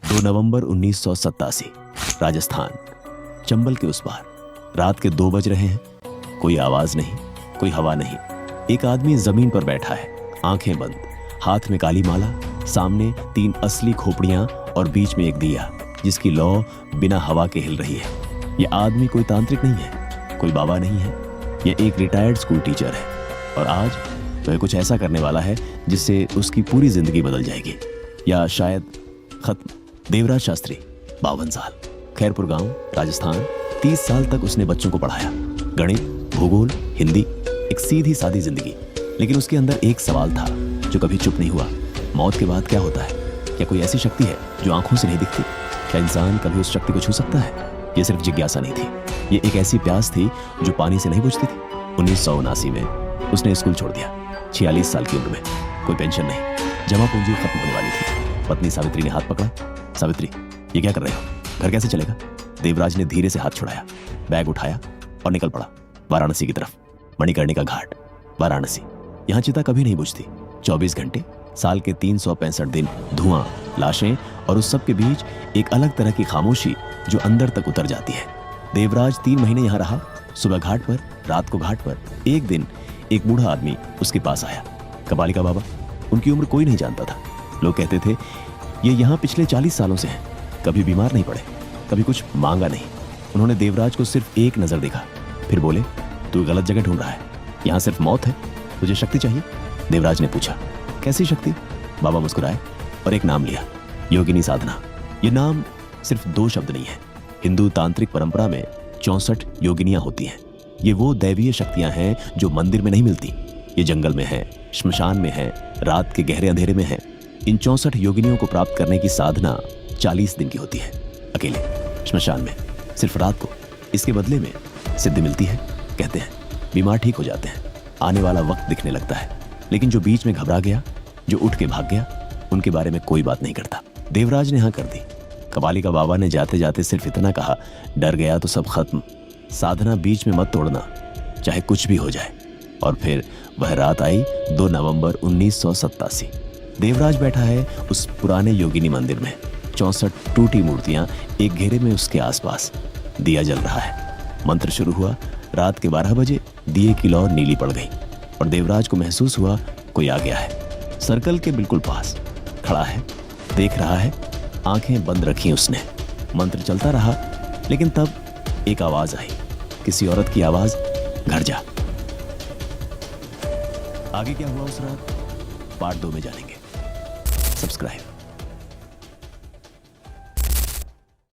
2 नवंबर 1987, राजस्थान। चंबल के उस पार रात के 2 बज रहे हैं। कोई आवाज नहीं, कोई हवा नहीं। एक आदमी जमीन पर बैठा है, आंखें बंद, हाथ में काली माला, सामने 3 असली खोपड़ियां और बीच में एक दिया जिसकी लौ बिना हवा के हिल रही है। यह आदमी कोई तांत्रिक नहीं है, कोई बाबा नहीं है, यह एक रिटायर्ड स्कूल टीचर है और आज वह कुछ ऐसा करने वाला है जिससे उसकी पूरी जिंदगी बदल जाएगी, या शायद खत्म। देवराज शास्त्री, 52 साल, खैरपुर गांव, राजस्थान। 30 साल तक उसने बच्चों को पढ़ाया, गणित, भूगोल, हिंदी, एक सीधी सादी जिंदगी। लेकिन उसके अंदर एक सवाल था जो कभी चुप नहीं हुआ। मौत के बाद क्या होता है? क्या कोई ऐसी शक्ति है जो आंखों से नहीं दिखती? क्या इंसान कभी उस शक्ति को छू सकता है? ये सिर्फ जिज्ञासा नहीं थी, ये एक ऐसी प्यास थी जो पानी से नहीं बुझती थी। 1979 में उसने स्कूल छोड़ दिया। 46 साल की उम्र में, कोई पेंशन नहीं, जमा पूंजी खत्म होने वाली थी। पत्नी सावित्री ने हाथ पकड़ा। सावित्री, ये क्या कर रहे हो? घर कैसे चलेगा? देवराज ने धीरे से हाथ छुड़ाया, बैग उठाया और निकल पड़ा वाराणसी की तरफ। मणिकर्णिका घाट, वाराणसी। यहाँ चिता कभी नहीं बुझती। 24 घंटे, साल के 365 दिन, धुआं, लाशें और उस सब के बीच एक अलग तरह की खामोशी जो अंदर तक उतर जाती है। देवराज 3 महीने यहाँ रहा। सुबह घाट पर, रात को घाट पर। एक दिन एक बूढ़ा आदमी उसके पास आया, कपालिका बाबा। उनकी उम्र कोई नहीं जानता था। लोग कहते थे ये यहाँ पिछले 40 सालों से हैं, कभी बीमार नहीं पड़े, कभी कुछ मांगा नहीं। उन्होंने देवराज को सिर्फ एक नजर देखा, फिर बोले, तू गलत जगह ढूंढ रहा है, यहाँ सिर्फ मौत है, तुझे शक्ति चाहिए? देवराज ने पूछा, कैसी शक्ति? बाबा मुस्कुराए और एक नाम लिया, योगिनी साधना। ये नाम सिर्फ 2 शब्द नहीं है। हिंदू तांत्रिक परंपरा में 64 योगिनियां होती हैं। ये वो दैवीय शक्तियां हैं जो मंदिर में नहीं मिलती। ये जंगल में है, श्मशान में है, रात के गहरे अंधेरे में है। इन 64 योगिनियों को प्राप्त करने की साधना 40 दिन की होती है, अकेले, श्मशान में, सिर्फ रात को। इसके बदले में सिद्धि मिलती है। कहते हैं बीमार ठीक हो जाते हैं, आने वाला वक्त दिखने लगता है। लेकिन जो बीच में घबरा गया, जो उठ के भाग गया, उनके बारे में कोई बात नहीं करता। देवराज ने हाँ कर दी। कपालिका बाबा ने जाते जाते सिर्फ इतना कहा, डर गया तो सब खत्म, साधना बीच में मत तोड़ना, चाहे कुछ भी हो जाए। और फिर वह रात आई, 2 नवंबर 1987। देवराज बैठा है उस पुराने योगिनी मंदिर में। 64 टूटी मूर्तियां एक घेरे में उसके आसपास। दिया जल रहा है। मंत्र शुरू हुआ। रात के 12 बजे दिए की लौ नीली पड़ गई और देवराज को महसूस हुआ कोई आ गया है। सर्कल के बिल्कुल पास खड़ा है, देख रहा है, आंखें बंद रखी उसने। मंत्र चलता रहा, लेकिन तब एक आवाज आई, किसी औरत की आवाज, घर जा। आगे क्या हुआ उस रात, पार्ट 2 में जानेंगे। सब्सक्राइब।